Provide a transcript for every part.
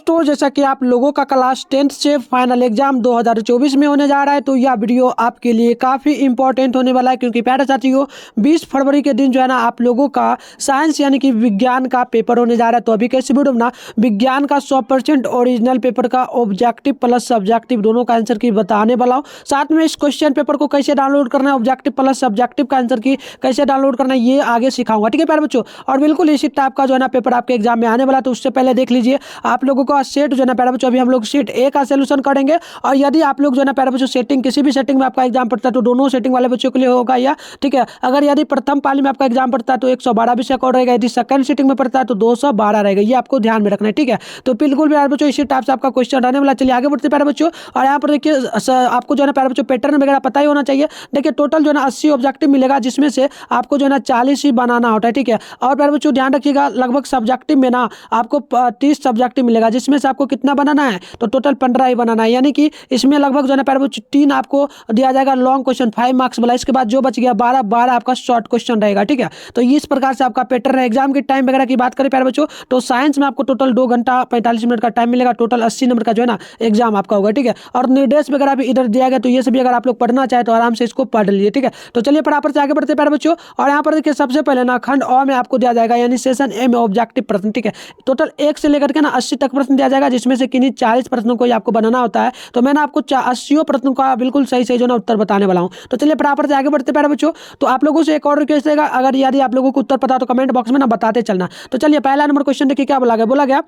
दोस्तों जैसा कि आप लोगों का क्लास 10th से फाइनल एग्जाम 2024 में होने जा रहा है, तो यह वीडियो आपके लिए काफ़ी इंपॉर्टेंट होने वाला है। क्योंकि प्यारे साथियों 20 फरवरी के दिन जो है ना आप लोगों का साइंस यानी कि विज्ञान का पेपर होने जा रहा है। तो अभी कैसे वीडियो ना विज्ञान का 100% ओरिजिनल पेपर का ऑब्जेक्टिव प्लस सब्जेक्टिव दोनों का आंसर की बताने वाला हूँ। साथ में इस क्वेश्चन पेपर को कैसे डाउनलोड करना है, ऑब्जेक्टिव प्लस सब्जेक्टिव का आंसर की कैसे डाउनलोड करना है, ये आगे सिखाऊंगा। ठीक है प्यारे बच्चों, और बिल्कुल इसी टाइप का जो है ना पेपर आपके एग्जाम में आने वाला है। तो उससे पहले देख लीजिए आप लोगों का सेट जो है ना प्यारे बच्चों, अभी हम लोग सेट ए का सोल्यूशन करेंगे। और यदि आप लोग जो है ना प्यारे बच्चों सेटिंग किसी भी सेटिंग में आपका एग्जाम पड़ता है तो दोनों सेटिंग वाले बच्चों के लिए होगा या ठीक है। अगर यदि प्रथम पाली में आपका एग्जाम पड़ता है तो 112 विषय का रहेगा, यदि सेकंड सेटिंग में पड़ता है तो 212 रहेगा। ये आपको ध्यान में रखना है, ठीक है। तो बिल्कुल प्यारे बच्चों इसी टाइप से आपका क्वेश्चन रहने वाला। चलिए आगे बढ़ते प्यारे बच्चों। और यहाँ पर देखिए आपको जो है ना प्यारे बच्चों पैटर्न वगैरह पता ही होना चाहिए। देखिए टोटल जो है ना 80 ऑब्जेक्टिव मिलेगा, जिसमें से आपको जो है ना 40 ही बनाना होता है, ठीक है। और प्यारे बच्चों ध्यान रखिएगा लगभग सब्जेक्टिव में ना आपको 30 सब्जेक्टिव मिलेगा, जिसमें से आपको कितना बनाना है तो टोटल 15 ही बनाना है। यानी कि इसमें लगभग जो है ना प्यारे बच्चों 3 आपको दिया जाएगा लॉन्ग क्वेश्चन 5 मार्क्स वाला, इसके बाद जो बच गया 12 आपका शॉर्ट क्वेश्चन रहेगा, ठीक है। तो इस प्रकार से आपका पैटर्न है। एग्जाम के टाइम वगैरह की बात करें प्यारे बच्चों तो साइंस में आपको टोटल 2 घंटा 45 मिनट का टाइम मिलेगा, टोटल 80 नंबर का जो है ना एग्जाम आपका होगा, ठीक है। और निर्देश वगैरह भी इधर दिया गया, तो ये सभी अगर आप लोग पढ़ना चाहे तो आराम से इसको पढ़ लीजिए, ठीक है। तो चलिए फटाफट से आगे बढ़ते प्यारे बच्चों। और यहाँ पर देखिए सबसे पहले ना खंड अ में आपको दिया जाएगा यानी सेशन ए में ऑब्जेक्टिव प्रश्न, ठीक है। टोटल 1 से लेकर के ना 80 तक प्रश्न दिया जाएगा, जिसमें से किन्हीं 40 प्रश्नों को आपको बनाना होता है। तो मैं ना आपको 80 प्रश्नों का बिल्कुल सही सही जो ना उत्तर बताने वाला हूँ। तो चलिए फटाफट से आगे बढ़ते प्यारे बच्चों। तो आप लोगों से एक और रिक्वेस्ट रहेगा, अगर यदि आप लोगों को उत्तर पता तो कमेंट बॉक्स में ना बताते चलना। तो चलिए पहला नंबर क्वेश्चन देखिए क्या बोला गया।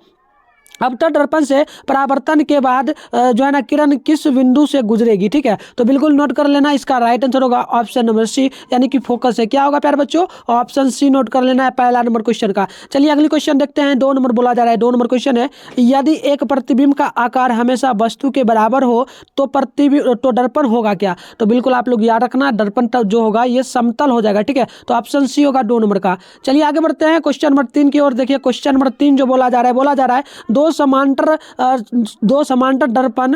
अवतल दर्पण से परावर्तन के बाद जो है ना किरण किस बिंदु से गुजरेगी, ठीक है। तो बिल्कुल नोट कर लेना, इसका राइट आंसर होगा ऑप्शन नंबर सी यानी कि फोकस है। क्या होगा प्यारे बच्चों, ऑप्शन सी नोट कर लेना है पहला नंबर क्वेश्चन का। चलिए अगली क्वेश्चन देखते हैं। 2 नंबर बोला जा रहा है। 2 नंबर क्वेश्चन है, यदि एक प्रतिबिंब का आकार हमेशा वस्तु के बराबर हो तो प्रतिबिंब तो दर्पण होगा क्या। तो बिल्कुल आप लोग याद रखना दर्पण जो होगा ये समतल हो जाएगा, ठीक है। तो ऑप्शन सी होगा 2 नंबर का। चलिए आगे बढ़ते हैं क्वेश्चन नंबर 3 की ओर। देखिए क्वेश्चन नंबर 3 जो बोला जा रहा है दो समांतर दर्पण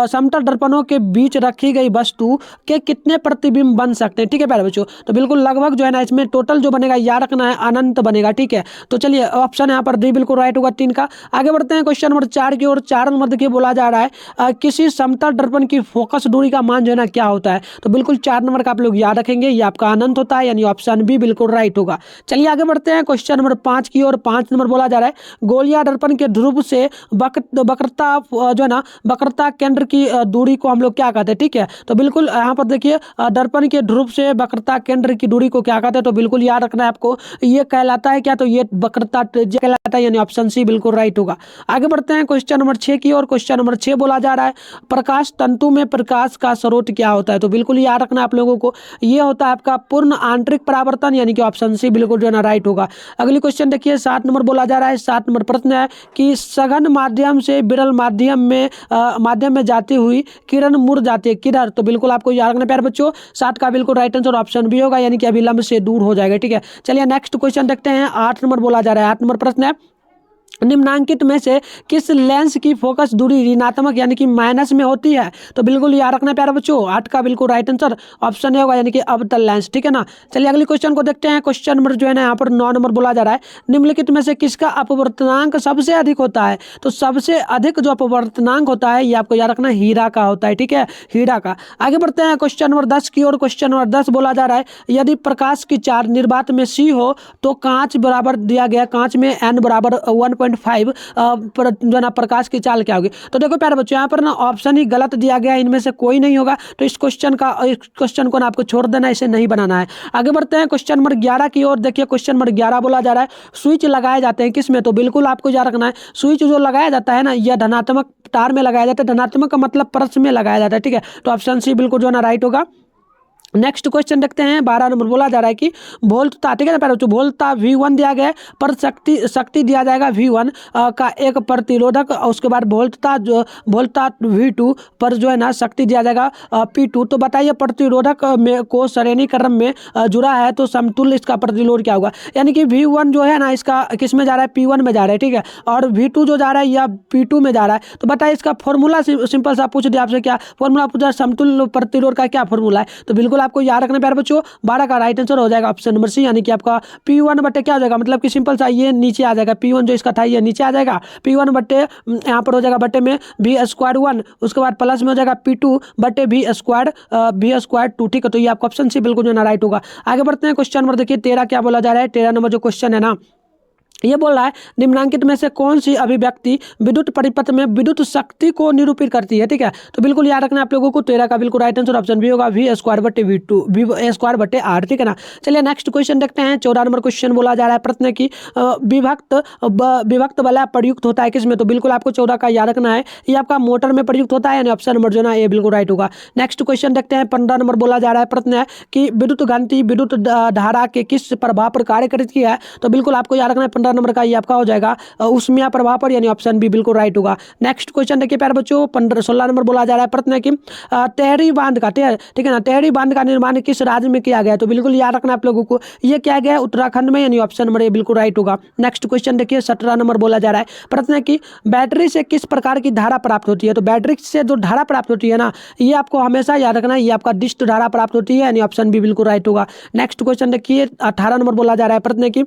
समतल दर्पणों के बीच रखी गई वस्तु के कितने प्रतिबिंब बन सकते हैं, ठीक है प्यारे बच्चों। तो बिल्कुल लगभग जो है ना इसमें टोटल जो बनेगा याद रखना है अनंत बनेगा, ठीक है। तो चलिए ऑप्शन यहाँ पर डी बिल्कुल राइट होगा 3 का। आगे बढ़ते हैं क्वेश्चन नंबर 4 की ओर। 4 नंबर देखिए बोला जा रहा है किसी समतल दर्पण की फोकस दूरी का मान जो है ना क्या होता है। तो बिल्कुल 4 नंबर का आप लोग याद रखेंगे, ये आपका अनंत होता है, यानी ऑप्शन बी बिल्कुल राइट होगा। चलिए आगे बढ़ते हैं क्वेश्चन नंबर 5 की ओर। 5 नंबर बोला जा रहा है गोलियां दर्पण के ध्रुव से वक्रता जो है ना वक्रता केंद्र की दूरी को हम लोग क्या कहते हैं, ठीक है। तो बिल्कुल यहाँ पर देखिए दर्पण के ध्रुव से वक्रता केंद्र की दूरी को क्या कहते हैं। तो बिल्कुल याद रखना है आपको, ये कहलाता है क्या, तो ये वक्रता त्रिज्या कहलाता है, यानी ऑप्शन सी बिल्कुल राइट होगा। आगे बढ़ते हैं क्वेश्चन नंबर 6 की ओर। क्वेश्चन नंबर 6 बोला जा रहा है प्रकाश तंतु में प्रकाश का स्रोत क्या होता है। तो बिल्कुल याद रखना आप लोगों को, ये होता है आपका पूर्ण आंतरिक परावर्तन, यानी कि ऑप्शन सी बिल्कुल जो है ना राइट होगा। अगली क्वेश्चन देखिए 7 नंबर बोला जा रहा है। 7 नंबर प्रश्न है कि सघन माध्यम से विरल माध्यम में जाती हुई किरण मुड़ जाती है किधर। तो बिल्कुल आपको याद रखना प्यारे बच्चों 7 का बिल्कुल राइट आंसर ऑप्शन बी होगा, यानी कि अभिलंब से दूर हो जाएगा, ठीक है। चलिए नेक्स्ट क्वेश्चन देखते हैं। 8 नंबर बोला जा रहा है। 8 नंबर प्रश्न है निम्नांकित में से किस लेंस की फोकस दूरी ऋणात्मक यानी कि माइनस में होती है। तो बिल्कुल याद रखना प्यारे बच्चों 8 का बिल्कुल राइट आंसर ऑप्शन ए होगा, यानी कि अवतल लेंस, ठीक है ना। चलिए अगले क्वेश्चन को देखते हैं। क्वेश्चन नंबर जो है ना यहाँ पर 9 नंबर बोला जा रहा है निम्नलिखित में से किसका अपवर्तनांक सबसे अधिक होता है। तो सबसे अधिक जो अपवर्तनांक होता है ये आपको याद रखना हीरा का होता है, ठीक है, हीरा का। आगे बढ़ते हैं क्वेश्चन नंबर 10 की ओर। क्वेश्चन नंबर 10 बोला जा रहा है यदि प्रकाश की चार निर्वात में सी हो तो कांच बराबर दिया गया, कांच में एन बराबर 1.5 जो है ना प्रकाश की चाल क्या होगी। तो देखो प्यारे बच्चों यहाँ पर ना ऑप्शन ही गलत दिया गया है, इनमें से कोई नहीं होगा। तो इस क्वेश्चन को ना आपको छोड़ देना, इसे नहीं बनाना है। आगे बढ़ते हैं क्वेश्चन नंबर 11 की ओर। देखिए क्वेश्चन नंबर 11 बोला जा रहा है स्विच लगाए जाते हैं किसमें। तो बिल्कुल आपको याद रखना है स्विच जो लगाया जाता है ना यह धनात्मक तार में लगाया जाता है, धनात्मक का मतलब प्लस में लगाया जाता है, ठीक है। तो ऑप्शन सी बिल्कुल जो है ना राइट होगा। नेक्स्ट क्वेश्चन देखते हैं। 12 नंबर बोला जा रहा है कि वोल्टता, ठीक है ना प्यारे बच्चों, वोल्टता V1 दिया गया है पर शक्ति दिया जाएगा V1 का एक प्रतिरोधक। उसके बाद वोल्टता V2 पर जो है ना शक्ति दिया जाएगा P2। तो बताइए प्रतिरोधक में को श्रेणी क्रम में जुड़ा है तो समतुल्य इसका प्रतिरोध क्या होगा। यानी कि V1 जो है ना इसका किस में जा रहा है, P1 में जा रहा है, ठीक है। और V2 जो जा रहा है या P2 में जा रहा है। तो बताइए इसका फॉर्मूला सिंपल सा पूछ दिया आपसे, क्या फॉर्मूला पूछा, समतुल्य प्रतिरोध का क्या फॉर्मूला है। तो बिल्कुल आपको याद रखना प्यारे बच्चों 12 का राइट आंसर हो जाएगा ऑप्शन नंबर सी, यानी कि आपका P1 बटे क्या हो जाएगा, मतलब कि सिंपल सा ये नीचे आ जाएगा, P1 जो इसका था ये नीचे आ जाएगा, P1 बटे यहाँ पर हो जाएगा बटे में V² 1, उसके बाद प्लस में हो जाएगा P2 बटे V² 2। ठीक है, तो ये आपका ऑप्शन सी बिल्कुल जो है ना राइट होगा। आगे बढ़ते हैं, क्वेश्चन नंबर देखिए 13 क्या बोला जा रहा है। 13 नंबर जो क्वेश्चन है ना, ये बोल रहा है निम्नांकित में से कौन सी अभिव्यक्ति विद्युत परिपथ में विद्युत शक्ति को निरूपित करती है। ठीक है, तो बिल्कुल याद रखना आप लोगों को 13 का बिल्कुल राइट आंसर ऑप्शन बी होगा, V² बटे V2 V² बटे R। ठीक है ना, चलिए नेक्स्ट क्वेश्चन देखते हैं। 14 नंबर क्वेश्चन बोला जा रहा है प्रश्न की विभक्त बल्ब प्रयुक्त होता है किसमें, तो बिल्कुल आपको 14 का याद रखना है, ये आपका मोटर में प्रयुक्त होता है, यानी ऑप्शन नंबर जो ना ये बिल्कुल राइट होगा। नेक्स्ट क्वेश्चन देखते हैं। 15 नंबर बोला जा रहा है प्रश्न है कि विद्युत गति विद्युत धारा के किस प्रभाव पर कार्य करती है, तो बिल्कुल आपको याद रखना है 15 नंबर का ये आपका हो जाएगा ऊष्मीय प्रभाव पर, यानी ऑप्शन बी बिल्कुल राइट होगा। नेक्स्ट क्वेश्चन देखिए प्यारे बच्चों 16 नंबर बोला जा रहा है प्रश्न है कि टेहरी बांध का, ठीक है ना, टेहरी बांध का निर्माण किस राज्य में किया गया, तो बिल्कुल याद रखना आप लोगों को ये किया गया है उत्तराखंड में, यानी ऑप्शन नंबर ए बिल्कुल राइट होगा। नेक्स्ट क्वेश्चन देखिए 17 नंबर बोला जा रहा है प्रश्न है कि बैटरी से किस प्रकार की धारा प्राप्त होती है, तो बैटरी से जो धारा प्राप्त होती है ना, ये आपको हमेशा याद रखना है, ये आपका डिस्ट धारा प्राप्त होती है, यानी ऑप्शन बी बिल्कुल राइट होगा। नेक्स्ट क्वेश्चन देखिए 18 नंबर बोला जा रहा है प्रश्न है कि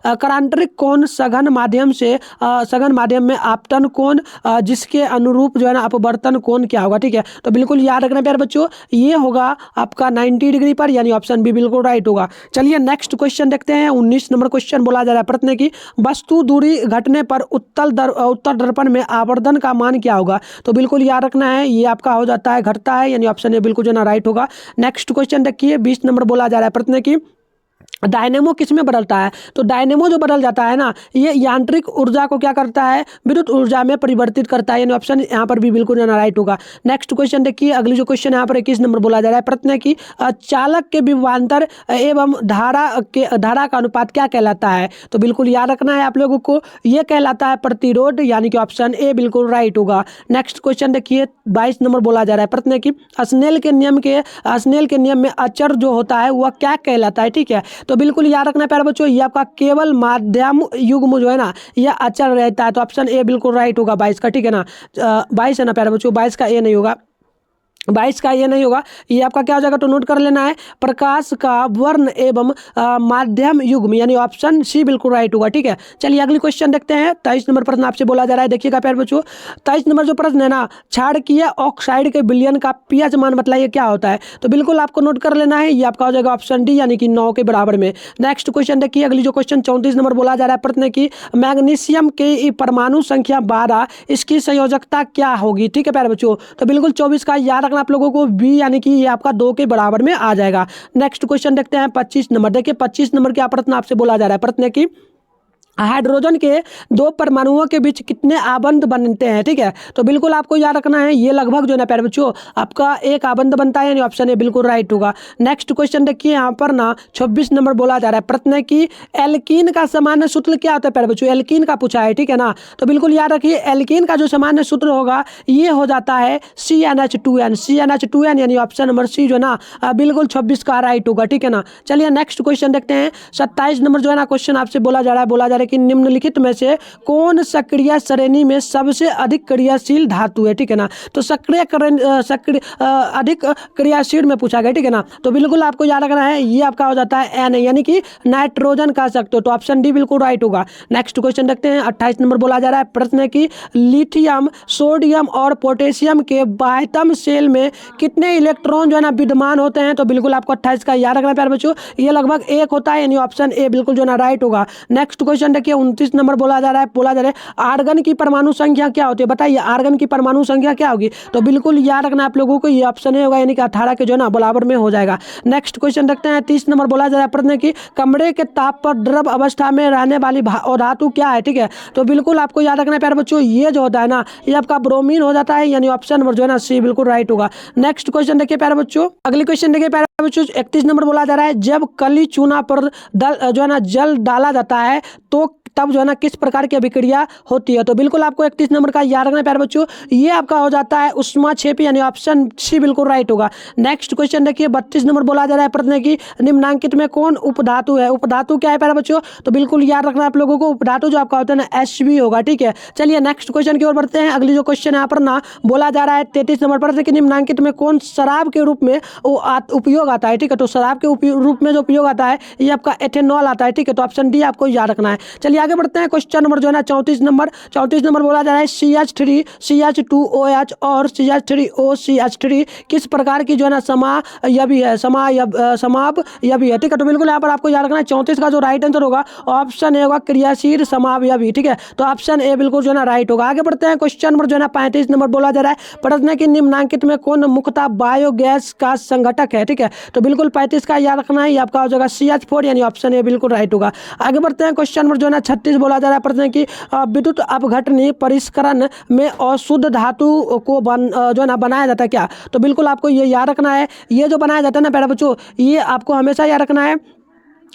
करांतरिक कोण सघन माध्यम में आपतन कोण जिसके अनुरूप जो है ना अपवर्तन कोण क्या होगा। ठीक है, तो बिल्कुल याद रखना प्यारे बच्चों ये होगा आपका 90 डिग्री पर, यानी ऑप्शन बी बिल्कुल राइट होगा। चलिए नेक्स्ट क्वेश्चन देखते हैं। 19 नंबर क्वेश्चन बोला जा रहा है प्रश्न है कि वस्तु दूरी घटने पर उत्तर दर्पण में आवर्धन का मान क्या होगा, तो बिल्कुल याद रखना है ये आपका हो जाता है घटता है, यानी ऑप्शन ए बिल्कुल जो ना राइट होगा। नेक्स्ट क्वेश्चन देखिए 20 नंबर बोला जा रहा है प्रश्न है कि डायनेमो किस में बदलता है, तो डायनेमो जो बदल जाता है ना, ये यांत्रिक ऊर्जा को क्या करता है, विद्युत ऊर्जा में परिवर्तित करता है, यानी ऑप्शन यहाँ पर भी बिल्कुल जो राइट होगा। नेक्स्ट क्वेश्चन देखिए, अगली जो क्वेश्चन यहाँ पर 21 नंबर बोला जा रहा है प्रश्न है कि चालक के विभवांतर एवं धारा का अनुपात क्या कहलाता है, तो बिल्कुल याद रखना है आप लोगों को ये कहलाता है प्रतिरोध, यानी कि ऑप्शन ए बिल्कुल राइट होगा। नेक्स्ट क्वेश्चन देखिए 22 नंबर बोला जा रहा है प्रश्न है कि स्नेल के नियम में अचर जो होता है वह क्या कहलाता है। ठीक है, तो बिल्कुल याद रखना प्यारे बच्चों ये आपका केवल माध्यम युग्म जो है ना यह अचर रहता है, तो ऑप्शन ए बिल्कुल राइट होगा 22 का। ठीक है ना, 22 है ना प्यारे बच्चों, 22 का ए नहीं होगा, 22 का ये नहीं होगा, ये आपका क्या हो जाएगा, तो नोट कर लेना है प्रकाश का वर्ण एवं माध्यम युग्म, यानी ऑप्शन सी बिल्कुल राइट होगा। ठीक है, चलिए अगली क्वेश्चन देखते हैं। 23 नंबर प्रश्न आपसे बोला जा रहा है, देखिएगा प्यारे बच्चों 23 नंबर जो प्रश्न है ना, क्षारकीय ऑक्साइड के विलयन का पीएच मान बताइए क्या होता है, तो बिल्कुल आपको नोट कर लेना है, ये आपका हो जाएगा ऑप्शन डी, यानी कि 9 के बराबर में। नेक्स्ट क्वेश्चन देखिए, अगली जो क्वेश्चन 34 नंबर बोला जा रहा है प्रश्न की मैग्नीशियम के परमाणु संख्या 12 इसकी संयोजकता क्या होगी। ठीक है प्यारे बच्चों, तो बिल्कुल 24 का याद आप लोगों को बी, यानी कि ये आपका 2 के बराबर में आ जाएगा। नेक्स्ट क्वेश्चन देखते हैं 25 नंबर, देखिए 25 नंबर क्या प्रश्न आपसे बोला जा रहा है प्रश्न की हाइड्रोजन के 2 परमाणुओं के बीच कितने आबंध बनते हैं। ठीक है, तो बिल्कुल आपको याद रखना है ये लगभग जो है ना प्यारे बच्चों आपका एक आबंध बनता है, यानी ऑप्शन ए बिल्कुल राइट होगा। नेक्स्ट क्वेश्चन देखिए यहाँ पर ना 26 नंबर बोला जा रहा है प्रश्न की एल्कीन का सामान्य सूत्र क्या होता है प्यारे बच्चों, एल्कीन का पूछा है। ठीक है ना, तो बिल्कुल याद रखिए एल्कीन का जो सामान्य सूत्र होगा ये हो जाता है CnH2n, यानी ऑप्शन नंबर सी जो ना बिल्कुल 26 का राइट होगा। ठीक है ना, चलिए नेक्स्ट क्वेश्चन देखते हैं। 27 नंबर जो है ना क्वेश्चन आपसे बोला जा रहा है कि निम्नलिखित में से कौन सक्रिय श्रेणी में सबसे अधिक क्रियाशील धातु है। ठीक है ना, तो अधिक क्रियाशील में पूछा गया। ठीक है ना, तो बिल्कुल आपको याद रखना है ये आपका हो जाता है एन, यानी कि नाइट्रोजन कह सकते हो, तो ऑप्शन डी बिल्कुल राइट होगा। नेक्स्ट क्वेश्चन देखते हैं 28 नंबर बोला जा रहा है प्रश्न है कि लिथियम सोडियम और पोटेशियम के बाह्यतम सेल में कितने इलेक्ट्रॉन जो है ना विद्यमान होते हैं, तो बिल्कुल आपको 28 का याद रखना प्यारे बच्चों ये लगभग 1 होता है, यानी ऑप्शन ए बिल्कुल जो ना राइट होगा। नेक्स्ट क्वेश्चन देखिए 29 नंबर बोला जा रहा है आर्गन की परमाणु संख्या क्या होती है, बताइए आर्गन की परमाणु संख्या क्या होगी, तो बिल्कुल याद रखना आप लोगों को ये ऑप्शन ए होगा, यानी कि 18 के जो ना बराबर में हो जाएगा। नेक्स्ट क्वेश्चन देखते हैं 30 नंबर बोला जा रहा है प्रश्न की कमरे के ताप पर द्रव अवस्था में रहने वाली धातु क्या है। ठीक है, तो बिल्कुल आपको याद रखना है प्यारे बच्चों ये जो होता है ना ये आपका ब्रोमीन हो जाता है, यानी ऑप्शन नंबर जो है ना सी बिल्कुल राइट होगा। नेक्स्ट क्वेश्चन देखिए प्यारे बच्चों, अगली क्वेश्चन देखिए प्यारे बच्चों 31 नंबर बोला जा रहा है जब कली चूना पर जो है ना जल डाला जाता है तो तब जो है ना किस प्रकार की अभिक्रिया होती है। तो बिल्कुल आपको 31 नंबर का याद रखना है प्यारे बच्चों, ये आपका हो जाता है उष्माक्षेपी यानी ऑप्शन सी बिल्कुल राइट होगा। नेक्स्ट क्वेश्चन देखिए 32 नंबर बोला जा रहा है प्रश्न की निम्नांकित में कौन उपधातु है। उपधातु क्या है प्यारे बच्चों, तो बिल्कुल याद रखना आप लोगों को, उपधातु जो आपका होता है ना Hb होगा, ठीक है। चलिए नेक्स्ट क्वेश्चन की ओर बढ़ते हैं। अगली जो क्वेश्चन यहाँ पर ना बोला जा रहा है 33 नंबर पर कि निम्नांकित में कौन शराब के रूप में उपयोग आता है, ठीक है। तो शराब के रूप में जो उपयोग आता है ये आपका एथेनॉल आता है, ठीक है। तो ऑप्शन डी आपको याद रखना है। चलिए आगे बढ़ते हैं। क्वेश्चन नंबर जो है ना 34 नंबर बोला जा रहा है CH3 CH2OH और CH3OCH3 किस प्रकार की जो है ना समायवी है, समावयवी है, ठीक है। तो बिल्कुल यहाँ पर आपको याद रखना है 34 का जो राइट आंसर होगा ऑप्शन ए होगा क्रियाशील समावयवी, ठीक है। तो ऑप्शन ए बिल्कुल जो है ना राइट होगा। आगे बढ़ते हैं। क्वेश्चन नंबर जो है ना 35 नंबर बोला जा रहा है प्रश्न की निम्नांकित में कौन मुख्यतः बायोगैस का संघटक है, ठीक है। तो बिल्कुल 35 का याद रखना है, ये आपका हो जाएगा CH4 यानी ऑप्शन ए बिल्कुल राइट होगा। आगे बढ़ते हैं। क्वेश्चन नंबर जो है ना 36 बोला जा रहा है प्रश्न की विद्युत अपघटनी परिष्करण में अशुद्ध धातु को जो है ना बनाया जाता है क्या। तो बिल्कुल आपको ये याद रखना है, ये जो बनाया जाता है ना प्यारे बच्चों, ये आपको हमेशा याद रखना है,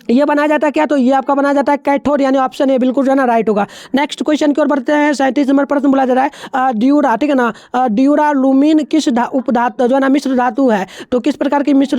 ये बनाया जाता है क्या, तो ये आपका बनाया जाता है कैथोड यानी ऑप्शन ए बिल्कुल जो है ना राइट होगा। नेक्स्ट क्वेश्चन की ओर बढ़ते हैं। 37 नंबर प्रश्न बोला जा रहा है ड्यूरा, ठीक है ना, ड्यूरालुमीन किस उपधातु जो है ना मिश्र धातु है। तो किस प्रकार की मिश्र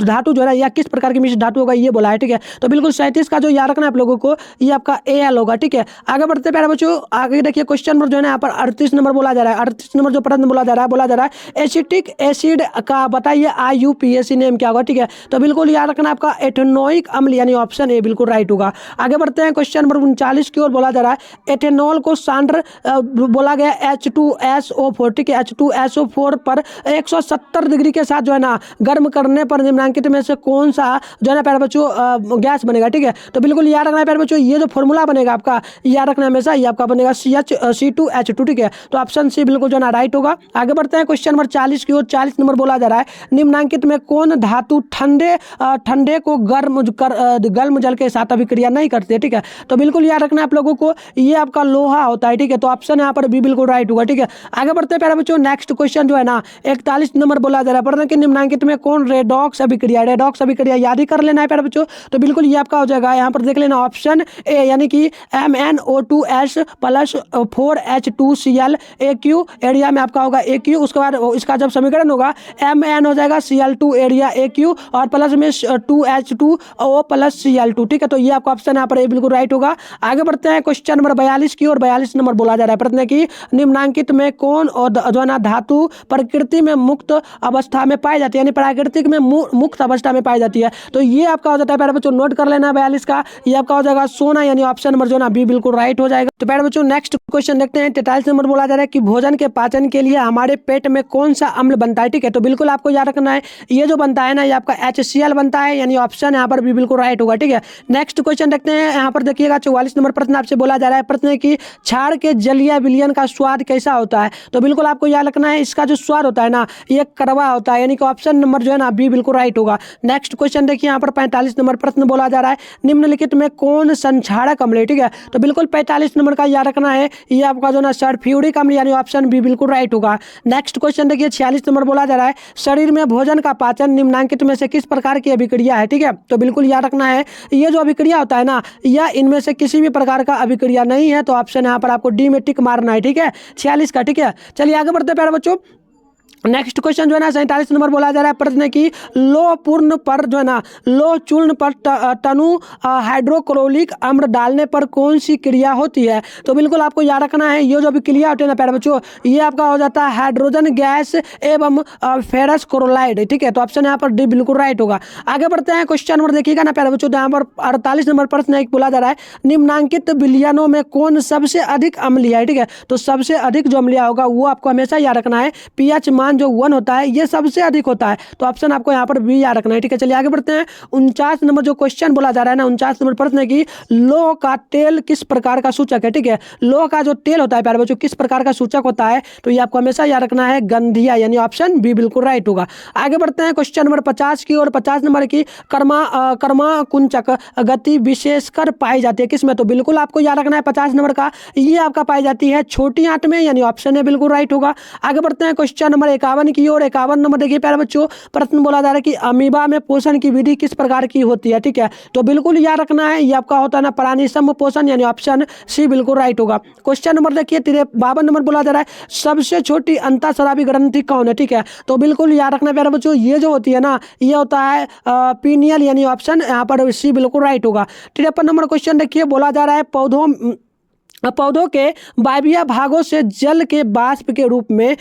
धातु जो है ना या किस प्रकार की मिश्र धातु होगा ये बोला है, ठीक है। तो बिल्कुल 37 का जो याद रखना है आप लोगों को, ये आपका Al होगा, ठीक है। आगे बढ़ते प्यारे बच्चों, आगे देखिए क्वेश्चन नंबर जो है ना यहाँ पर 38 नंबर बोला जा रहा है। 38 नंबर जो प्रश्न बोला जा रहा है एसिटिक एसिड का बताइए IUPAC नेम क्या होगा, ठीक है। तो बिल्कुल याद रखना आपका एथेनोइक अम्ल यानी ऑप्शन ए बिल्कुल राइट होगा। आगे बढ़ते हैं। क्वेश्चन नंबर 39 की ओर बोला जा रहा है एथेनॉल को सांद्र बोला गया H2SO4, ठीक है। H2SO4 पर 170 डिग्री के साथ जो है ना गर्म करने पर निम्नांकित में से कौन सा जो है ना प्यारे बच्चों गैस बनेगा, ठीक है। तो बिल्कुल याद रखना है प्यारे बच्चों, ये जो फॉर्मूला बनेगा आपका याद रखना हमेशा, ये आपका बनेगा C2H2, ठीक है। तो ऑप्शन सी बिल्कुल जो है ना राइट होगा। आगे बढ़ते हैं। क्वेश्चन नंबर 40 की ओर 40 नंबर बोला जा रहा है निम्नांकित में कौन धातु ठंडे को गर्म जल के साथ अभिक्रिया नहीं करती है, ठीक है। तो बिल्कुल याद रखना है आप लोगों को, ये आपका लोहा होता है, ठीक है। तो ऑप्शन यहाँ पर बी बिल्कुल राइट होगा, ठीक है। आगे बढ़ते हैं प्यारे बच्चों। नेक्स्ट क्वेश्चन जो है ना 41 नंबर बोला जा रहा है प्रश्न कि निम्नांकित में कौन रेडॉक्स अभिक्रिया याद ही कर लेना है प्यारे बच्चों। तो बिल्कुल ये आपका हो जाएगा, यहाँ पर देख लेना ऑप्शन ए यानी कि MnO2S plus 4H2Cl AQ area में आपका होगा AQ। उसके बाद इसका जब समीकरण होगा Mn हो जाएगा Cl2 एरिया AQ और प्लस में 2H2O प्लस Cl2, ठीक है। तो ये आपका ऑप्शन यहाँ पर ए बिल्कुल राइट होगा। आगे बढ़ते हैं। क्वेश्चन नंबर 42 की ओर 42 नंबर बोला जा रहा है प्रश्न की निम्नांकित में कौन जो है ना धातु प्रकृति में मुक्त अवस्था में पाई जाती है, यानी प्राकृतिक में मुक्त अवस्था में पाई जाती है। तो ये आपका हो जाता है प्यारे बच्चों, नोट कर लेना 42 का, ये आपका हो जाएगा सोना यानी ऑप्शन नंबर जो है ना बी बिल्कुल राइट हो जाएगा। तो प्यारे बच्चों नेक्स्ट क्वेश्चन देखते हैं। 43 नंबर बोला जा रहा है कि भोजन के पाचन के लिए हमारे पेट में कौन सा अम्ल बनता है, ठीक है। तो बिल्कुल आपको याद रखना है, ये जो बनता है ना ये आपका HCl बनता है यानी ऑप्शन यहाँ पर भी बिल्कुल राइट होगा, ठीक है। नेक्स्ट क्वेश्चन देखते हैं। यहाँ पर देखिएगा 44 नंबर प्रश्न आपसे बोला जा रहा है प्रश्न की क्षार के जलीय विलयन का स्वाद कैसा होता है। तो बिल्कुल आपको याद रखना है, इसका जो स्वाद होता है ना ये कड़वा होता है यानी कि ऑप्शन नंबर जो है ना बी बिल्कुल राइट होगा। नेक्स्ट क्वेश्चन देखिए, यहाँ पर 45 नंबर प्रश्न बोला जा रहा है निम्नलिखित में कौन संक्षारक अम्ल है, ठीक है। तो बिल्कुल 45 नंबर का याद रखना है, ये आपका जो ना सल्फ्यूरिक अम्ल यानी ऑप्शन बी बिल्कुल राइट होगा। नेक्स्ट क्वेश्चन देखिए 46 नंबर बोला जा रहा है शरीर में भोजन का पाचन निम्नांकित में से किस प्रकार की अभिक्रिया है, ठीक है। तो बिल्कुल याद रखना है, ये जो अभिक्रिया होता है ना यह इनमें से किसी भी प्रकार का अभिक्रिया नहीं है। तो ऑप्शन यहाँ पर आपको डी में टिक मारना है, ठीक है, 46 का, ठीक है। चलिए आगे बढ़ते हैं प्यारे बच्चों। नेक्स्ट क्वेश्चन जो है ना 47 नंबर बोला जा रहा है प्रश्न की लो पूर्ण पर जो है ना लो चूर्ण पर तनु हाइड्रोक्लोरिक अम्ल डालने पर कौन सी क्रिया होती है। तो बिल्कुल आपको याद रखना है, ये जो भी क्रिया होती है ना प्यारे बच्चों ये आपका हो जाता है हाइड्रोजन गैस एवं फेरस क्लोराइड, ठीक है। तो ऑप्शन यहाँ पर डी बिल्कुल राइट होगा। आगे बढ़ते हैं। क्वेश्चन नंबर देखिएगा ना प्यारे बच्चों, यहाँ पर 48 नंबर प्रश्न एक बोला जा रहा है निम्नांकित विलयनों में कौन सबसे अधिक अम्लीय है, ठीक है। तो सबसे अधिक जो अम्लीय होगा वो आपको हमेशा याद रखना है, पीएच मान जो 1 होता है ये सबसे अधिक होता है। तो ऑप्शन आपको यहाँ पर बी याद रखना है, ठीक है। चलिए आगे बढ़ते हैं। 49 नंबर जो क्वेश्चन बोला जा रहा है ना 49 नंबर प्रश्न है कि लोह का तेल किस प्रकार का सूचक है, ठीक है। लोह का जो तेल होता है प्यारे बच्चों किस प्रकार का सूचक होता है, तो ये आपको हमेशा याद रखना है गंधिया यानी ऑप्शन बी बिल्कुल राइट होगा। आगे बढ़ते हैं। क्वेश्चन नंबर 50 की और 50 नंबर की कर्मा कुंचक गति विशेषकर पाई जाती है किसमें। तो बिल्कुल आपको याद रखना है 50 नंबर का, ये आपका पाई जाती है छोटी आंत में यानी ऑप्शन है बिल्कुल राइट होगा। आगे बढ़ते हैं। क्वेश्चन नंबर नंबर 51 की ओर। 51 नंबर देखिए प्यारे बच्चों, प्रश्न बोला जा रहा है कि अमीबा में पोषण की विधि किस प्रकार की होती है। ठीक है, तो बिल्कुल याद रखना है, ये आपका होता है ना प्राणीसम पोषण, यानी ऑप्शन सी बिल्कुल राइट होगा। क्वेश्चन नंबर देखिए 52 नंबर बोला जा रहा है सबसे छोटी अंतःस्रावी ग्रंथि कौन है। ठीक है, तो बिल्कुल याद रखना प्यारे बच्चों, ये जो होती है ना, ये होता है पीनियल, यानी ऑप्शन यहाँ पर सी बिल्कुल राइट होगा। 53 नंबर क्वेश्चन देखिए, बोला जा रहा है पौधों के वायवीय भागों से जल के वाष्प के रूप में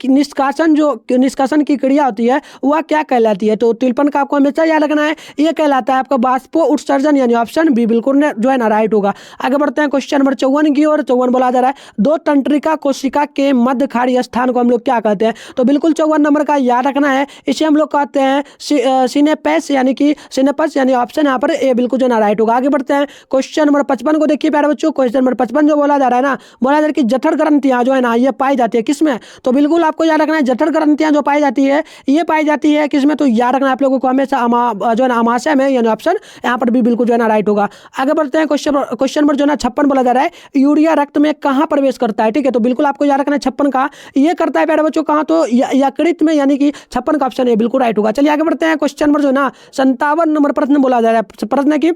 निष्कासन की क्रिया होती है, वह क्या कहलाती है। तो 53 का आपको हमेशा याद रखना है, ये कहलाता है आपका वाष्पो उत्सर्जन, यानी ऑप्शन बी बिल्कुल जो है ना राइट होगा। आगे बढ़ते हैं क्वेश्चन नंबर 54 की ओर। 54 बोला जा रहा है दो तंत्रिका कोशिका के मध्य खाड़ी स्थान को हम लोग क्या कहते हैं। तो बिल्कुल 54 नंबर का याद रखना है, इसे हम लोग कहते हैं सिनेपस, यानी कि सिनेपस, यानी ऑप्शन यहाँ पर ए बिल्कुल जो ना राइट होगा। आगे बढ़ते हैं क्वेश्चन नंबर 55 को देखिए प्यारे बच्चों। क्वेश्चन नंबर 55 जो बोला जा रहा है ना, बोला जा रहा है कि जठर ग्रंथियां जो है ना, ये पाई जाती है किसमें। तो बिल्कुल आपको याद रखना है, जठर ग्रंथियां जो पाई जाती है, ये पाई जाती है किसमें। तो याद रखना है आप लोगों को हमेशा जो है ना अमाशय में, यानी ऑप्शन यहाँ पर भी बिल्कुल जो है ना राइट होगा। आगे बढ़ते हैं क्वेश्चन नंबर जो है ना 56 बोला जा रहा है यूरिया रक्त में कहाँ प्रवेश करता है। ठीक है, तो बिल्कुल आपको याद रखना है 56 का, ये करता है प्यारे बच्चों कहाँ, तो यकृत में, यानी कि 56 का ऑप्शन है बिल्कुल राइट होगा। चलिए आगे बढ़ते हैं क्वेश्चन नंबर जो है ना 57 नंबर प्रश्न बोला जा रहा है, प्रश्न है कि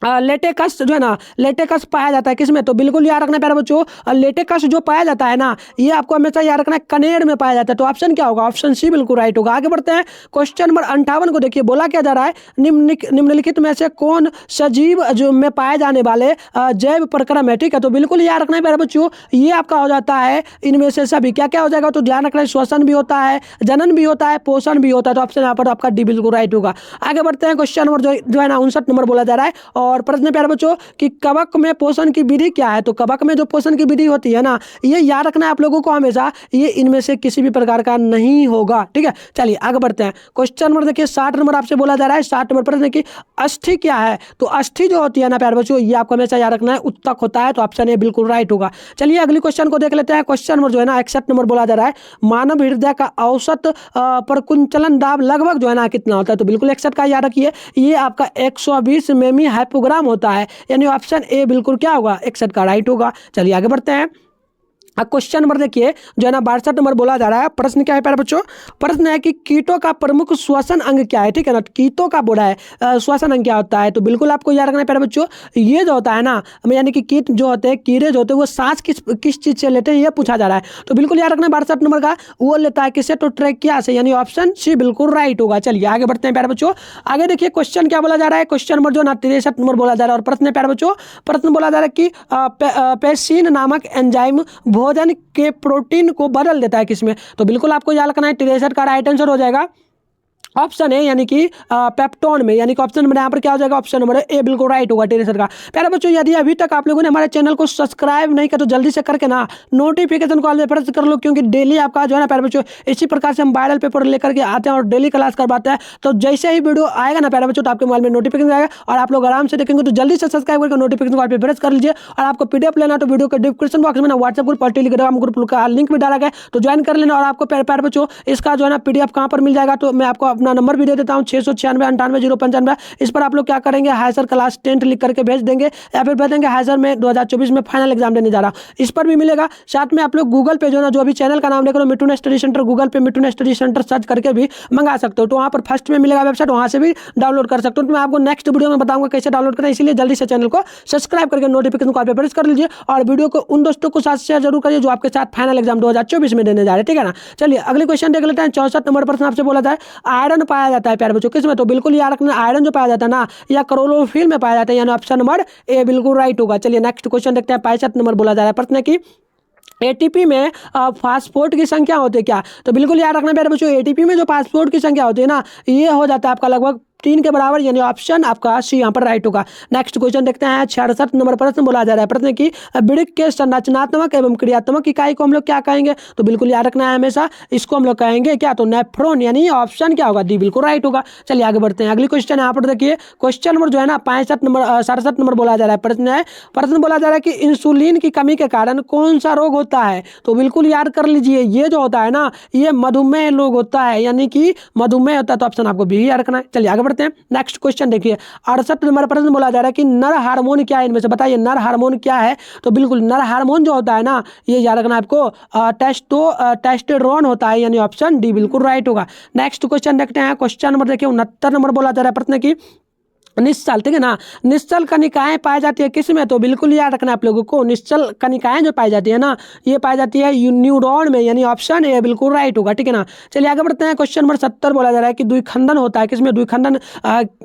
लेटेकस जो है ना, लेटेकस पाया जाता है किसमें। तो बिल्कुल याद रखना है प्यारे बच्चों, लेटेकस जो पाया जाता है ना, ये आपको हमेशा याद रखना है कनेर में पाया जाता है। तो ऑप्शन क्या होगा, ऑप्शन सी बिल्कुल राइट होगा। आगे बढ़ते हैं क्वेश्चन नंबर 58 को देखिए, बोला क्या जा रहा है निम्नलिखित में से कौन सजीव जो में पाए जाने वाले जैव प्रक्रम है। ठीक है, तो बिल्कुल याद रखना है प्यारे बच्चों, ये आपका हो जाता है इनमें से सभी क्या क्या हो जाएगा। तो ध्यान रखना है, श्वसन भी होता है, जनन भी होता है, पोषण भी होता है। तो ऑप्शन यहाँ पर आपका डी बिल्कुल राइट होगा। आगे बढ़ते हैं क्वेश्चन नंबर जो है ना 59 नंबर बोला जा रहा है, और प्रश्न प्यारे बच्चों कि कवक में पोषण की विधि क्या है। तो कवक में जो पोषण की विधि होती है ना, ये याद रखना है आप लोगों को हमेशा, ये इनमें से किसी भी प्रकार का नहीं होगा। ठीक है, चलिए आगे बढ़ते हैं क्वेश्चन नंबर देखिए 60 नंबर आपसे बोला जा रहा है। 60 नंबर प्रश्न की अस्थि क्या है। तो अस्थि जो होती है ना प्यारे बच्चों, ये आपको हमेशा याद रखना है उत्तक होता है। तो ऑप्शन ए बिल्कुल राइट होगा। चलिए अगली क्वेश्चन को देख लेते हैं। क्वेश्चन नंबर जो है ना 61 नंबर बोला जा रहा है मानव हृदय का औसत प्रकुंचलन दाब लगभग जो है ना कितना होता है। तो बिल्कुल 61 का याद रखिए, ये आपका 120 मिमी हाइपोग्राम होता है, यानी ऑप्शन ए बिल्कुल क्या होगा 61 का राइट होगा। चलिए आगे बढ़ते हैं। अब क्वेश्चन नंबर देखिए जो है ना 62 नंबर बोला जा रहा है, प्रश्न क्या है प्यारे बच्चों, प्रश्न है कि कीटों का प्रमुख श्वसन अंग क्या है। ठीक है ना, कीटों का बोला है श्वसन अंग क्या होता है। तो बिल्कुल आपको याद रखना है प्यारे बच्चों, ये जो होता है ना, यानी कि कीट जो होते हैं, कीड़े जो होते हैं, वो सांस किस चीज से लेते हैं, ये पूछा जा रहा है। तो बिल्कुल याद रखना है 62 नंबर का, वो लेता है किससे, तो ट्रैकिया से, यानी ऑप्शन सी बिल्कुल राइट होगा। चलिए आगे बढ़ते हैं प्यारे बच्चों। आगे देखिए क्वेश्चन क्या बोला जा रहा है, क्वेश्चन नंबर जो ना 63 नंबर बोला जा रहा है, और प्रश्न है प्यारे बच्चों, प्रश्न बोला जा रहा है कि पेसिन नामक एंजाइम भोजन के प्रोटीन को बदल देता है किसमें। तो बिल्कुल आपको याद रखना है 63 का राइट आंसर हो जाएगा ऑप्शन है, यानी कि पेप्टोन में, यानी कि ऑप्शन नंबर यहाँ पर क्या हो जाएगा, ऑप्शन नंबर ए बिल्कुल राइट होगा 63 का। प्यारे बच्चों यदि अभी तक आप लोगों ने हमारे चैनल को सब्सक्राइब नहीं किया तो जल्दी से करके ना नोटिफिकेशन को ऑल प्रेस कर लो, क्योंकि डेली आपका जो है ना प्यारे बच्चों इसी प्रकार से हम वायरल पेपर लेकर के आते हैं और डेली क्लास करवाते हैं। तो जैसे ही वीडियो आएगा ना प्यारे बच्चों, तो आपके मोबाइल में नोटिफिकेशन आएगा और आप लोग आराम से देखेंगे। तो जल्दी से सब्सक्राइब करके नोटिफिकेशन को प्रेस कर लीजिए। और आपको पीडीएफ लेना तो वीडियो के डिस्क्रिप्शन बॉक्स में ना व्हाट्सएप ग्रुप और टेलीग्राम ग्रुप का लिंक भी डाला गया, तो ज्वाइन कर लेना। और आपको प्यारे बच्चों इसका जो है ना पीडीएफ कहाँ पर मिल जाएगा, तो मैं आपको अपना नंबर भी दे देता हूँ 696 इस पर आप लोग क्या करेंगे, हाईसर क्लास 10 लिख करके भेज देंगे, या फिर भेज देंगे हाईसर में 2024 में फाइनल एग्जाम देने जा रहा, इस पर भी मिलेगा। साथ में आप लोग गूगल पे जो ना, जो भी चैनल का नाम देख रहे हो मिठुन स्टडी सेंटर, गूगल पे मिठुन स्टडी सेंटर सर्च करके भी मंगा सकते हो। तो वहाँ पर फर्स्ट में मिलेगा वेबसाइट, वहाँ से भी डाउनलोड कर सकते हो। तो मैं आपको नेक्स्ट वीडियो में बताऊंगा कैसे डाउनलोड करें, इसलिए जल्दी से चैनल को सब्सक्राइब करके नोटिफिकेशन कॉल पे प्रेस कर लीजिए। और वीडियो को उन दोस्तों को साथ शेयर जरूर करिए जो आपके साथ फाइनल एग्जाम 2024 में देने जा रहे हैं। ठीक है ना, चलिए अगले क्वेश्चन देख लेते हैं। 64 नंबर प्रश्न आपसे बोला जाए आयरन पाया जाता है प्यारे बच्चों किसमें। तो बिल्कुल याद रखना, आयरन जो पाया जाता है ना, या क्लोरोफिल में पाया जाता है, यानी ऑप्शन नंबर ए बिल्कुल राइट होगा। चलिए नेक्स्ट क्वेश्चन देखते हैं। 65 नंबर बोला जा रहा है, प्रश्न है कि एटीपी में फास्फोट की संख्या होती है क्या। तो बिल्कुल याद रखना प्यारे बच्चों, एटीपी में जो फास्फोट की संख्या होती है ना, ये हो जाता है आपका लगभग 3 के बराबर, यानी ऑप्शन आपका सी यहाँ पर राइट होगा। नेक्स्ट क्वेश्चन देखते हैं। 66 नंबर प्रश्न बोला जा रहा है, प्रश्न की वृक्क के संरचनात्मक एवं क्रियात्मक इकाई को हम लोग क्या कहेंगे। तो बिल्कुल याद रखना है हमेशा, इसको हम लोग कहेंगे क्या, तो नेफ्रॉन, यानी ऑप्शन क्या होगा, डी बिल्कुल राइट होगा। चलिए आगे बढ़ते हैं। अगली क्वेश्चन यहाँ पर देखिए, क्वेश्चन नंबर जो है ना 67 नंबर बोला जा रहा है, प्रश्न है, प्रश्न बोला जा रहा है कि इंसुलिन की कमी के कारण कौन सा रोग होता है। तो बिल्कुल याद कर लीजिए, ये जो होता है ना, ये मधुमेह रोग होता है, यानी कि मधुमेह होता है। तो ऑप्शन आपको बी याद रखना है। चलिए आगे बढ़ते हैं, नेक्स्ट क्वेश्चन देखिए 68 नंबर प्रश्न बोला जा रहा है कि नर हार्मोन क्या है इनमें से, बताइए नर हार्मोन क्या है। तो बिल्कुल नर हार्मोन जो होता है ना, ये याद रखना आपको, टेस्टोस्टेरोन होता है, यानी ऑप्शन डी बिल्कुल राइट होगा। नेक्स्ट क्वेश्चन देखते हैं, क्वेश्चन नंबर देखिए 69 नंबर बोला जा रहा है प्रश्न की निश्चल, ठीक है ना, निश्चल कनिकाएं पाई जाती है किसमें, तो बिल्कुल याद रखना आप लोगों को, निश्चल कनिकाएं जो पाई जाती है ना, ये पाई जाती है न्यूरॉन में, यानी ऑप्शन ए बिल्कुल राइट होगा, ठीक है ना। चलिए आगे बढ़ते हैं, क्वेश्चन नंबर 70 बोला जा रहा है कि द्विखंडन होता है किसमें, द्विखंडन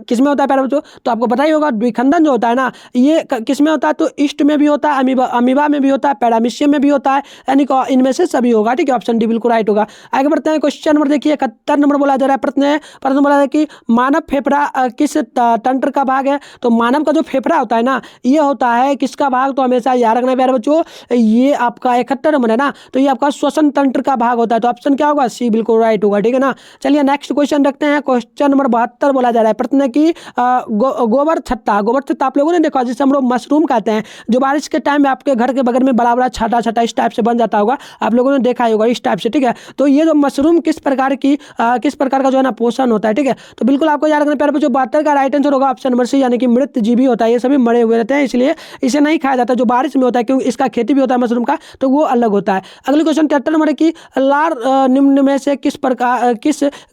किसमें होता है प्यारे बच्चों, तो आपको पता ही होगा द्विखंडन जो होता है ना, ये किसमें होता है, तो ईस्ट में भी होता है, अमीबा में भी होता है, पैरामीशियम में भी होता है, यानी इनमें से सभी होगा, ठीक है, ऑप्शन डी बिल्कुल राइट होगा। आगे बढ़ते हैं, क्वेश्चन नंबर देखिए 71 नंबर बोला जा रहा है प्रश्न बोला जा रहा है कि मानव फेफड़ा किस तंत्र का भाग है, तो मानव का जो फेफड़ा होता है ना, ये होता है किसका भाग, तो हमेशा याद रखना है प्यारे बच्चों, ये आपका 71 नंबर है ना, तो ये आपका श्वसन तंत्र का भाग होता है, तो ऑप्शन क्या होगा, सी बिल्कुल राइट होगा, ठीक है ना। चलिए नेक्स्ट क्वेश्चन रखते हैं, क्वेश्चन नंबर 72 बोला जा रहा है प्रश्न की गोबर छत्ता आप लोगों ने देखा जिसे हम लोग मशरूम कहते हैं, जो बारिश के टाइम में आपके घर के बगल में बड़ा बड़ा छाटा छाटा इस टाइप से बन जाता होगा, आप लोगों ने देखा ही होगा इस टाइप से, ठीक है। तो ये जो मशरूम किस प्रकार का जो है ना पोषण होता है, ठीक है, तो बिल्कुल आपको याद रखना प्यारे बच्चों, 72 का राइट आंसर होगा ऑप्शन नंबर सी, यानी कि मृत जीवी होता है, ये सभी मरे हुए रहते हैं, इसलिए इसे नहीं खाया जाता, जो बारिश में होता है, क्योंकि इसका खेती भी होता है मशरूम का, तो वो अलग होता है। अगले क्वेश्चन 73 नंबर की लार निम्न में से किस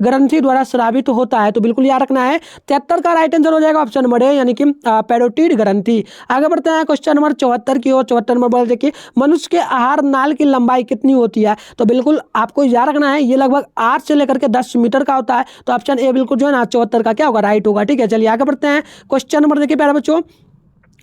ग्रंथि द्वारा स्रावित होता है, तो बिल्कुल याद रखना है 73 का राइट आंसर हो जाएगा ऑप्शन नंबर ए, यानी कि पैरोटिड ग्रंथि। आगे बढ़ते हैं क्वेश्चन नंबर 74 की ओर, 74 नंबर बोला देखिए मनुष्य के आहार नाल की लंबाई कितनी होती है, तो बिल्कुल आपको याद रखना है ये लगभग 8 से लेकर के 10 मीटर का होता है, तो ऑप्शन ए बिल्कुल जो है ना 74 का क्या होगा, राइट होगा, ठीक है। चलिए आगे बढ़ते हैं, क्वेश्चन नंबर देखिए प्यारे बच्चों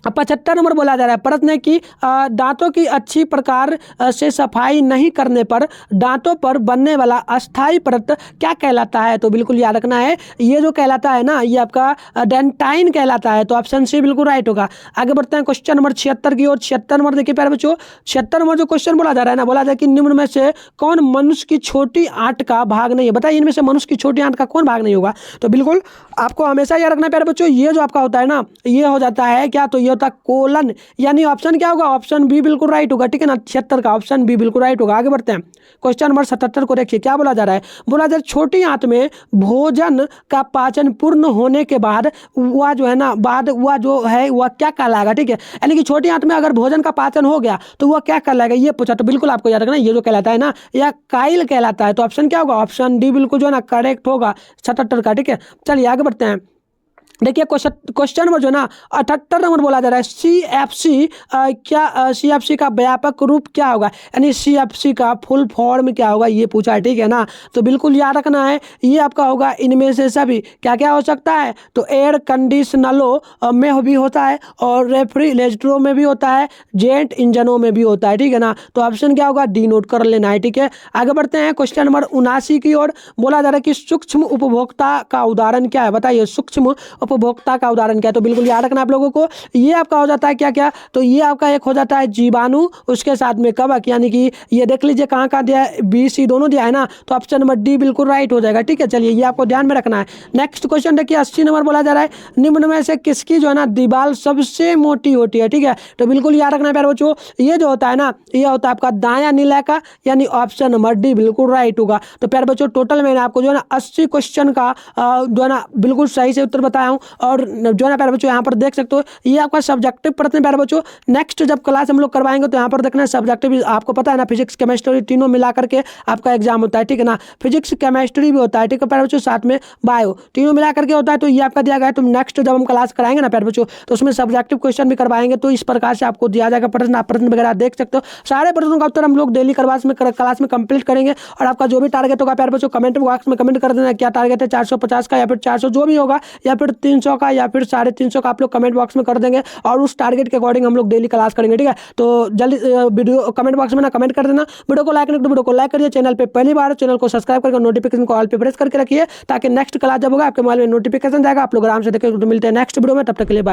75 नंबर बोला जा रहा है प्रश्न है कि दांतों की अच्छी प्रकार से सफाई नहीं करने पर दांतों पर बनने वाला अस्थाई परत क्या कहलाता है, तो बिल्कुल याद रखना है ये जो कहलाता है ना, ये आपका डेंटाइन कहलाता है, तो ऑप्शन सी बिल्कुल राइट होगा। आगे बढ़ते हैं क्वेश्चन नंबर 76 की ओर, 76 नंबर देखिए प्यारे बच्चों, 76 नंबर जो क्वेश्चन बोला जा रहा है ना, बोला जा रहा है कि निम्न में से कौन मनुष्य की छोटी आंत का भाग नहीं है, बताइए इनमें से मनुष्य की छोटी आंत का कौन भाग नहीं होगा, तो बिल्कुल आपको हमेशा याद रखना है प्यारे बच्चों, ये जो आपका होता है ना, ये हो जाता है क्या, तो ये होता है कोलन, यानी ऑप्शन क्या होगा, ऑप्शन बी बिल्कुल राइट होगा, ठीक है ना, 76 का ऑप्शन बी बिल्कुल राइट होगा। आगे बढ़ते हैं, क्वेश्चन नंबर 77 को देखिए क्या बोला जा रहा है, बोला जा रहा है छोटी आंत में भोजन का पाचन पूर्ण होने के बाद वह जो है ना, वह जो है वह क्या कहलाएगा, ठीक है, यानी कि छोटी आंत में अगर भोजन का पाचन हो गया तो वह क्या कहलाएगा, ये पूछा, तो बिल्कुल आपको याद रखना ये जो कहलाता है ना, यह काइल कहलाता है, तो ऑप्शन क्या होगा, ऑप्शन डी बिल्कुल जो है ना करेक्ट होगा 77 का, ठीक है। चलिए आगे बढ़ते हैं, देखिए क्वेश्चन नंबर जो ना 78 नंबर बोला जा रहा है CFC CFC का व्यापक रूप क्या होगा, यानी CFC का फुल फॉर्म क्या होगा, ये पूछा है, ठीक है ना, तो बिल्कुल याद रखना है ये आपका होगा इनमें से सभी क्या क्या हो सकता है, तो एयर कंडीशनरों में भी होता है और रेफ्रिजरेटरों में भी होता है, जेट इंजनों में भी होता है, ठीक है ना, तो ऑप्शन क्या होगा, डी नोट कर लेना है, ठीक है। आगे बढ़ते हैं क्वेश्चन नंबर 79 की ओर, बोला जा रहा है कि सूक्ष्म उपभोक्ता का उदाहरण क्या है, बताइए सूक्ष्म उपभोक्ता का उदाहरण क्या है, तो बिल्कुल याद रखना आप लोगों को, ये आपका हो जाता है क्या क्या, तो ये आपका एक हो जाता है जीवाणु, उसके साथ में कवक, यानी कि ये देख लीजिए कहाँ कहाँ दिया है, बी सी दोनों दिया है ना, तो ऑप्शन नंबर डी बिल्कुल राइट हो जाएगा, ठीक है। चलिए ये आपको ध्यान में रखना है। नेक्स्ट क्वेश्चन देखिए 80 नंबर बोला जा रहा है निम्न में से किसकी जो है ना दीवार सबसे मोटी होती है, ठीक है, तो बिल्कुल याद रखना है प्यारे बच्चों, ये जो होता है ना, ये होता है आपका दायां नीला का, यानी ऑप्शन नंबर डी बिल्कुल राइट होगा। तो प्यारे बच्चों टोटल मैंने आपको जो है ना 80 क्वेश्चन का जो है ना बिल्कुल सही से उत्तर बताया हूँ, और जो है ना प्यारे बच्चों यहाँ पर देख सकते हो ये आपका सब्जेक्टिव प्रश्न प्यारे बच्चों, नेक्स्ट जब क्लास हम लोग करवाएंगे तो यहाँ पर देखना सब्जेक्टिव, आपको पता है ना फिजिक्स केमिस्ट्री तीनों मिला करके आपका एग्जाम होता है, ठीक है ना, फिजिक्स केमिस्ट्री भी होता है, ठीक है प्यारे बच्चों, साथ में बायो तीनों मिला करके होता है, तो ये आपका दिया गया है। तो नेक्स्ट जब हम क्लास कराएंगे ना प्यारे बच्चों, तो उसमें सब्जेक्टिव क्वेश्चन भी करवाएंगे, तो इस प्रकार से आपको दिया जाएगा प्रश्न, आप प्रश्न वगैरह देख सकते हो, सारे प्रश्नों का उत्तर हम लोग डेली क्लास में कंप्लीट करेंगे, और आपका जो भी टारगेट होगा प्यारे बच्चों कमेंट बॉक्स में कमेंट कर देना, क्या टारगेट है 450 का या फिर 400 जो भी होगा, या फिर 300 का या फिर 350 का, आप लोग कमेंट बॉक्स में कर देंगे, और उस टारगेट के अकॉर्डिंग हम लोग डेली क्लास करेंगे, ठीक है। तो जल्दी वीडियो कमेंट बॉक्स में ना कमेंट कर देना, वीडियो को लाइक नहीं तो वीडियो को लाइक करिए, चैनल पे पहली बार चैनल को सब्सक्राइब करके नोटिफिकेशन को ऑल पे प्रेस करके रखिए, ताकि नेक्स्ट क्लास जब होगा आपके मोबाइल में नोटिफिकेशन जाएगा, आप लोग आराम से देखें। तो मिलते हैं नेक्स्ट वीडियो में, तब तक के लिए बाय।